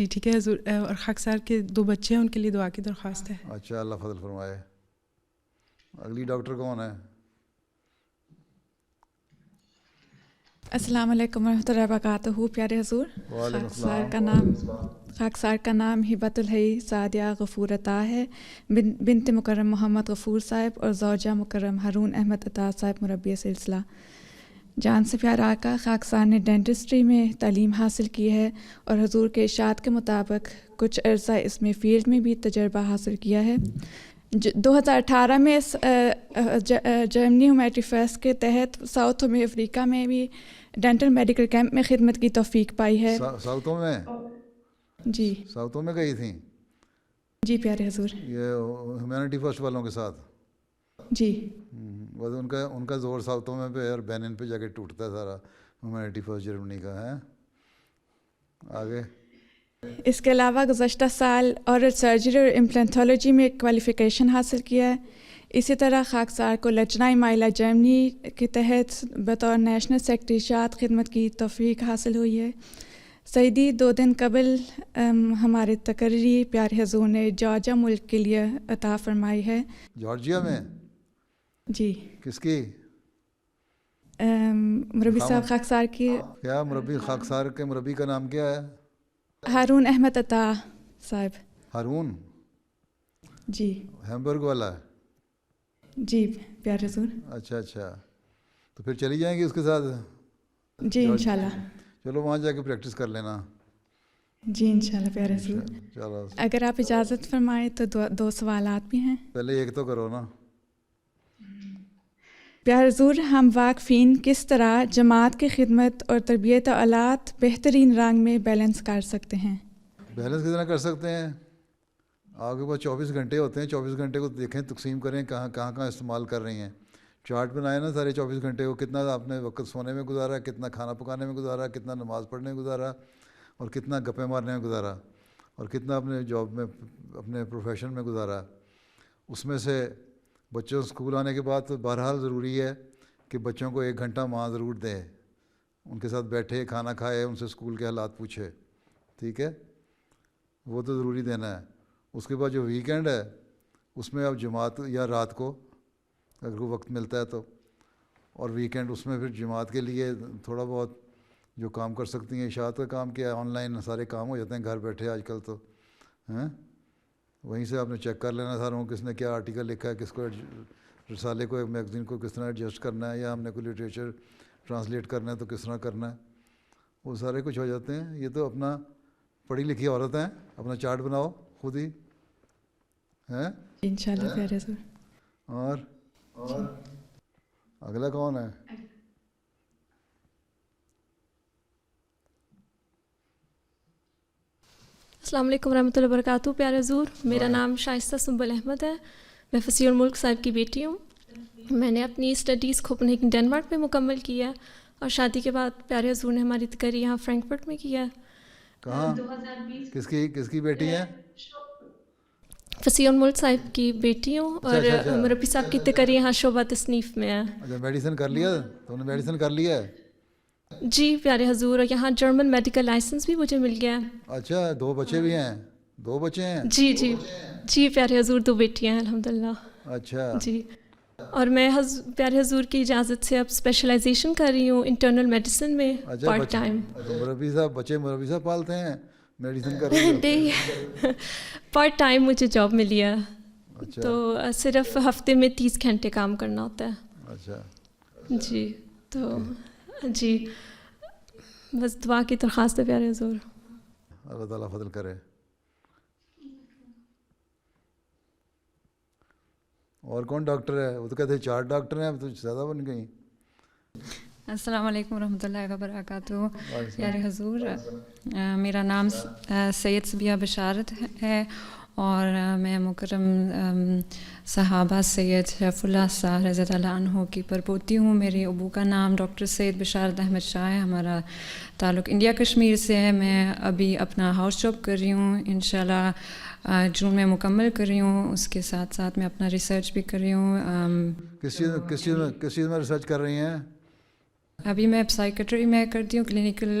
جی ٹھیک ہے حضور. اور خاک سار کے 2 بچے ہیں, ان کے لیے دعا کی درخواست ہے. اچھا, اللہ فضل فرمائے. اگلی ڈاکٹر کون ہے؟ السلام علیکم ورحمۃ اللہ وبرکاتہ. پیارے حضور, خاک سار کا نام ہبت الحی سعدیہ غفور عطا ہے, بنت مکرم محمد غفور صاحب اور زوجہ مکرم ہارون احمد عطا صاحب مربی سلسلہ. جان سے پیارا آقا, خاک سار نے ڈینٹسٹری میں تعلیم حاصل کی ہے اور حضور کے ارشاد کے مطابق کچھ عرصہ اس میں فیلڈ میں بھی تجربہ حاصل کیا ہے. 2018 میں جرمنی ہیومینٹری فیسٹ کے تحت ساؤتھ میں افریقہ میں بھی ڈینٹل میڈیکل کیمپ میں خدمت کی توفیق پائی ہے. ساؤتھوں میں؟ جی ساؤتھوں میں گئی تھیں؟ جی پیارے حضور. یہ ہیومینٹی فرسٹ والوں کے ساتھ؟ جی. بس ان کا زور ساؤتھوں میں پہ اور بینن پہ جا کے ٹوٹتا ہے سارا ہیومینٹی فرسٹ جرمنی کا ہے. آگے. اس کے علاوہ گزشتہ سال اور سرجری اور امپلانٹولوجی میں کوالیفیکیشن حاصل کیا ہے. اسی طرح خاک سار کو لچنائی مائلہ جرمنی کے تحت بطور نیشنل سیکریٹریشیٹ خدمت کی توفیق حاصل ہوئی ہے. سعیدی 2 دن قبل ہمارے تقرری پیارے حضور نے جارجیا ملک کے لیے عطا فرمائی ہے. جارجیا میں؟ جی. کس کی؟ مربی صاحب خاک سار کی. کیا مربی خاک سار کے مربی کا نام کیا ہے؟ ہارون احمد عطا صاحب. ہارون؟ جی. ہیمبرگ والا ہے؟ جی پیارے حضور. اچھا اچھا, تو پھر چلی جائیں گی اس کے ساتھ؟ جی انشاءاللہ. چلو وہاں جا کے پریکٹس کر لینا. جی انشاءاللہ پیارے حضور. چلو اگر آپ اجازت فرمائیں تو 2 سوالات بھی ہیں. پہلے ایک تو کرو نا. پیارے حضور, ہم واقفین کس طرح جماعت کی خدمت اور تربیت اولاد بہترین رنگ میں بیلنس کر سکتے ہیں؟ بیلنس کس طرح کر سکتے ہیں؟ آپ کے پاس 24 گھنٹے ہوتے ہیں, 24 گھنٹے کو دیکھیں, تقسیم کریں کہاں استعمال کر رہی ہیں. چارٹ بنائیں نا سارے 24 گھنٹے کو, کتنا آپ نے وقت سونے میں گزارا, کتنا کھانا پکانے میں گزارا, کتنا نماز پڑھنے میں گزارا, اور کتنا گپیں مارنے میں گزارا, اور کتنا اپنے جاب میں اپنے پروفیشن میں گزارا. اس میں سے بچوں اسکول آنے کے بعد تو بہرحال ضروری ہے کہ بچوں کو 1 گھنٹہ ماں ضرور دیں, ان کے ساتھ بیٹھے, کھانا کھائے, ان سے اسکول کے حالات پوچھے. ٹھیک ہے, وہ تو ضروری دینا ہے. اس کے بعد جو ویکینڈ ہے اس میں اب جماعت یا رات کو اگر کوئی وقت ملتا ہے تو, اور ویکینڈ اس میں پھر جماعت کے لیے تھوڑا بہت جو کام کر سکتی ہیں. اشاعت کا کام کیا ہے, آن لائن سارے کام ہو جاتے ہیں گھر بیٹھے آج کل تو ہیں. وہیں سے آپ نے چیک کر لینا ساروں کس نے کیا آرٹیکل لکھا ہے, کس کو رسالے کو, میگزین کو کس طرح ایڈجسٹ کرنا ہے, یا ہم نے کوئی لٹریچر ٹرانسلیٹ کرنا ہے تو کس طرح کرنا ہے. وہ سارے کچھ ہو جاتے ہیں. یہ تو اپنا پڑھی لکھی عورت ہیں, اپنا چارٹ بناؤ خود ہی ہیں انشاءاللہ پیارے حضور. اور اگلا کون ہے؟ السلام علیکم ورحمۃ اللہ وبرکاتہ. پیارے حضور, میرا نام شائستہ سنبل احمد ہے. میں فصیح الملک صاحب کی بیٹی ہوں. میں نے اپنی اسٹڈیز کوپنہیگن ڈنمارک میں مکمل کی ہے, اور شادی کے بعد پیارے حضور نے ہماری تقرری یہاں فرینکفرٹ میں کی ہے. کہاں؟ کس کی بیٹی ہے؟ فصیح الملک صاحب کی بیٹی ہوں, اور مربی صاحب کی تقرری یہاں شعبہ تصنیف میں ہے. اچھا, میڈیسن کر لیا تو نے؟ میڈیسن کر لیا ہے؟ جی پیارے حضور, اور یہاں جرمن میڈیکل لائسنس بھی مجھے مل گیا ہے. اچھا, 2 بچے بھی ہیں؟ 2 بچے ہیں؟ جی جی جی پیارے حضور, 2 بیٹیاں ہیں الحمدللہ. اچھا جی, اور میں پیارے حضور کی اجازت سے اب اسپیشلائزیشن کر رہی ہوں انٹرنل میڈیسن میں پارٹ ٹائم. مربی صاحب پالتے ہیں, میڈیسن کر رہی ہیں؟ پارٹ ٹائم مجھے جاب ملی ہے. تو صرف ہفتے میں 30 گھنٹے کام کرنا ہوتا ہے. اچھا جی, تو جی بس دعا کی درخواست ہے پیارے حضور. اللہ تعالیٰ فضل کرے. اور کون ڈاکٹر ہے؟ وہ تو کہتے ہیں 4 ڈاکٹر ہیں, اب تو زیادہ بن گئی. السلام علیکم ورحمۃ اللہ وبرکاتہ. پیارے حضور, میرا نام سید صبیہ بشارت ہے, اور میں مکرم صحابہ سید شیف اللہ صاحب رضی اللہ عنہ کی پرپوتی ہوں. میرے ابو کا نام ڈاکٹر سید بشارت احمد شاہ ہے. ہمارا تعلق انڈیا کشمیر سے ہے. میں ابھی اپنا ہاؤس جاب کر رہی ہوں, انشاءاللہ جون میں مکمل کر رہی ہوں. اس کے ساتھ ساتھ میں اپنا ریسرچ بھی کر رہی ہوں. کس چیز میں ریسرچ کر رہی ہیں؟ ابھی میں سائیکٹری میں کرتی ہوں, کلینکل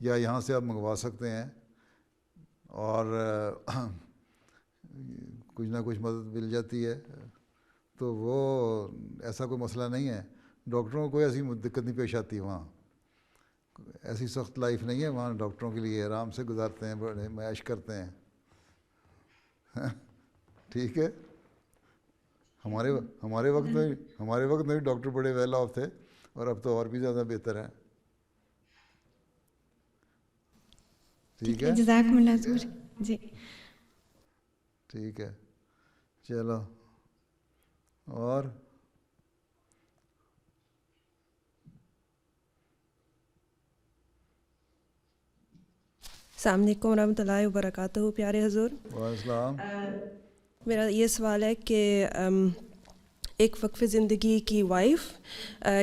یا یہاں سے آپ منگوا سکتے ہیں اور کچھ نہ کچھ مدد مل جاتی ہے. تو وہ ایسا کوئی مسئلہ نہیں ہے. ڈاکٹروں کو ایسی دقت نہیں پیش آتی وہاں, ایسی سخت لائف نہیں ہے وہاں. ڈاکٹروں کے لیے آرام سے گزارتے ہیں, بڑے معاش کرتے ہیں. ٹھیک ہے. ہمارے وقت میں بھی ڈاکٹر بڑے ویل آف تھے, اور اب تو اور بھی زیادہ بہتر ہیں. ٹھیک ہے, جزاکم اللہ حضور. جی ٹھیک ہے. چلو, اور السلام علیکم ورحمۃ اللہ وبرکاتہ. پیارے حضور, السلام. میرا یہ سوال ہے کہ ایک وقف زندگی کی وائف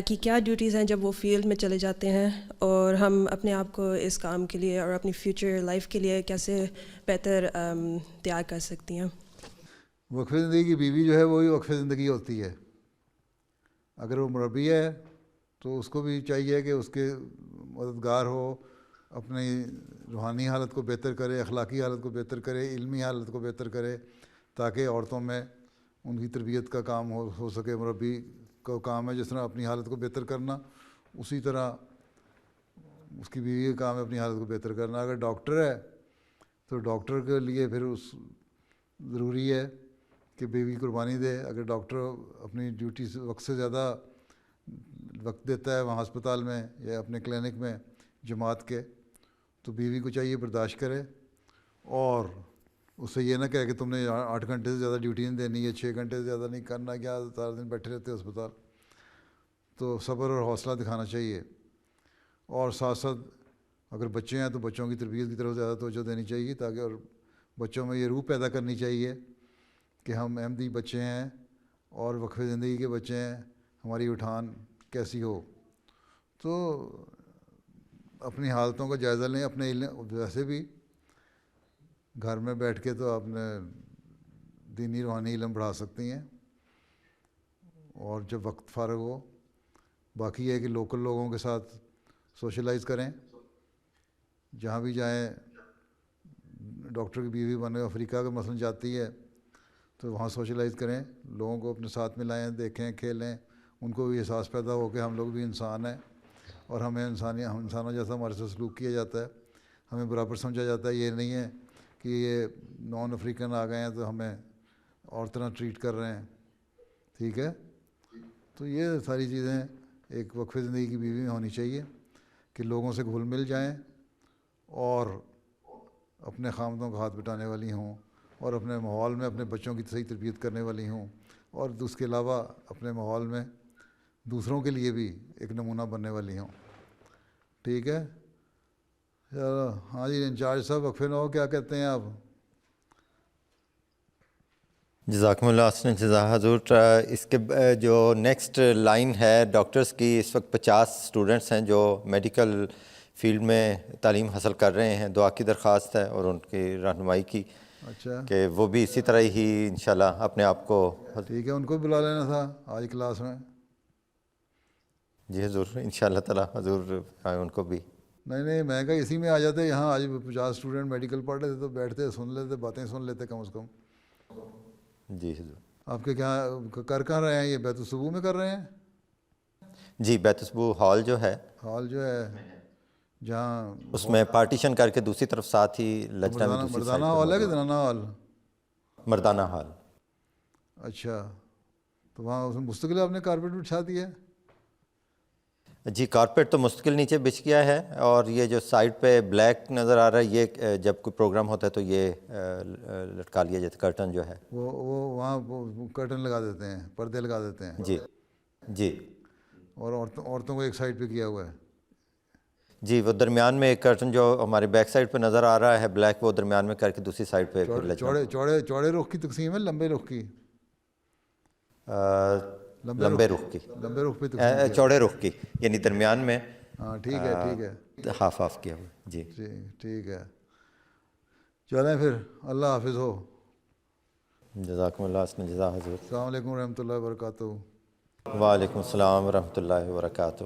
کی کیا ڈیوٹیز ہیں جب وہ فیلڈ میں چلے جاتے ہیں, اور ہم اپنے آپ کو اس کام کے لیے اور اپنی فیوچر لائف کے لیے کیسے بہتر تیار کر سکتی ہیں؟ وقف زندگی کی بیوی جو ہے وہی وقف زندگی ہوتی ہے. اگر وہ مربی ہے تو اس کو بھی چاہیے کہ اس کے مددگار ہو, اپنی روحانی حالت کو بہتر کرے, اخلاقی حالت کو بہتر کرے, علمی حالت کو بہتر کرے, تاکہ عورتوں میں ان کی تربیت کا کام ہو سکے. مربی کا کام ہے جس طرح اپنی حالت کو بہتر کرنا, اسی طرح اس کی بیوی کا کام ہے اپنی حالت کو بہتر کرنا. اگر ڈاکٹر ہے تو ڈاکٹر کے لیے پھر ضروری ہے کہ بیوی قربانی دے. اگر ڈاکٹر اپنی ڈیوٹی وقت سے زیادہ وقت دیتا ہے وہاں ہسپتال میں یا اپنے کلینک میں جماعت کے, تو بیوی کو چاہیے برداشت کرے, اور اس سے یہ نہ کہے کہ تم نے 8 گھنٹے سے زیادہ ڈیوٹی نہیں دینی ہے, 6 گھنٹے سے زیادہ نہیں کرنا, کیا سارا دن بیٹھے رہتے ہسپتال. تو صبر اور حوصلہ دکھانا چاہیے. اور ساتھ ساتھ اگر بچے ہیں تو بچوں کی تربیت کی طرف زیادہ توجہ دینی چاہیے, تاکہ اور بچوں میں یہ روح پیدا کرنی چاہیے کہ ہم احمدی بچے ہیں اور وقف زندگی کے بچے ہیں, ہماری اٹھان کیسی ہو. تو اپنی حالتوں کا جائزہ لیں. اپنے ویسے بھی گھر میں بیٹھ کے تو آپ نے دینی روحانی علم بڑھا سکتی ہیں, اور جب وقت فارغ ہو. باقی یہ ہے کہ لوکل لوگوں کے ساتھ سوشلائز کریں, جہاں بھی جائیں. ڈاکٹر کی بیوی بنے افریقہ کا مثلاً جاتی ہے تو وہاں سوشلائز کریں, لوگوں کو اپنے ساتھ ملائیں, دیکھیں, کھیلیں, ان کو بھی احساس پیدا ہو کہ ہم لوگ بھی انسان ہیں اور ہمیں انسانوں جیسا ہمارے سے سلوک کیا جاتا ہے, ہمیں برابر سمجھا جاتا ہے. یہ نہیں ہے کہ یہ نان افریقن آ گئے ہیں تو ہمیں اور طرح ٹریٹ کر رہے ہیں. ٹھیک ہے. تو یہ ساری چیزیں ایک وقف زندگی کی بیوی میں ہونی چاہیے کہ لوگوں سے گھل مل جائیں اور اپنے خامدوں کا ہاتھ بٹانے والی ہوں, اور اپنے ماحول میں اپنے بچوں کی صحیح تربیت کرنے والی ہوں, اور اس کے علاوہ اپنے ماحول میں دوسروں کے لیے بھی ایک نمونہ بننے والی ہوں. ٹھیک ہے. چلو, ہاں جی انچارج صاحب وقفے نہ ہو, کیا کہتے ہیں آپ؟ جزاکم اللہ حسن جزا حضور. اس کے جو نیکسٹ لائن ہے ڈاکٹرز کی, اس وقت 50 اسٹوڈنٹس ہیں جو میڈیکل فیلڈ میں تعلیم حاصل کر رہے ہیں. دعا کی درخواست ہے اور ان کی رہنمائی کی. اچھا, کہ وہ بھی اسی طرح ہی انشاءاللہ اپنے آپ کو. ٹھیک ہے, ان کو بلا لینا تھا آج کلاس میں. جی حضور, انشاءاللہ تعالی حضور ان کو بھی. نہیں میں کہا اسی میں آ جاتے. یہاں آج 50 اسٹوڈنٹ میڈیکل پڑھ رہے تھے تو بیٹھتے سن لیتے, باتیں سن لیتے کم از کم. جی حضور. آپ کے کیا کر کہاں رہے ہیں؟ یہ بیت الصبو میں کر رہے ہیں؟ جی, بیت الصبو ہال جو ہے جہاں اس میں پارٹیشن کر کے دوسری طرف ساتھ ہی لجنہ میں دوسری مردانہ ہال ہے کہ زنانہ ہال؟ مردانہ ہال. اچھا, تو وہاں اس میں مستقل آپ نے کارپیٹ بچھا دیا ہے؟ جی, کارپیٹ تو مستقل نیچے بچھ گیا ہے, اور یہ جو سائڈ پہ بلیک نظر آ رہا ہے یہ جب کوئی پروگرام ہوتا ہے تو یہ لٹکا لیا جاتا ہے, کرٹن جو ہے وہ وہاں کرٹن لگا دیتے ہیں, پردے لگا دیتے ہیں. جی جی. اور عورتوں کو ایک سائڈ پہ کیا ہوا ہے. جی, وہ درمیان میں ایک کرٹن جو ہمارے بیک سائڈ پہ نظر آ رہا ہے بلیک, وہ درمیان میں کر کے دوسری سائڈ پہ. چوڑے رخ کی تقسیم ہے لمبے رخ کی؟ لمبے رخ کی, چوڑے رخ کی, یعنی درمیان میں. ہاں ٹھیک ہے, ہاف کیا ہوا. جی ٹھیک ہے. چلیں پھر, اللہ حافظ ہو. جزاکم اللہ حسن جزا حضور. السلام علیکم ورحمۃ اللہ وبرکاتہ. وعلیکم السلام ورحمۃ اللہ وبرکاتہ.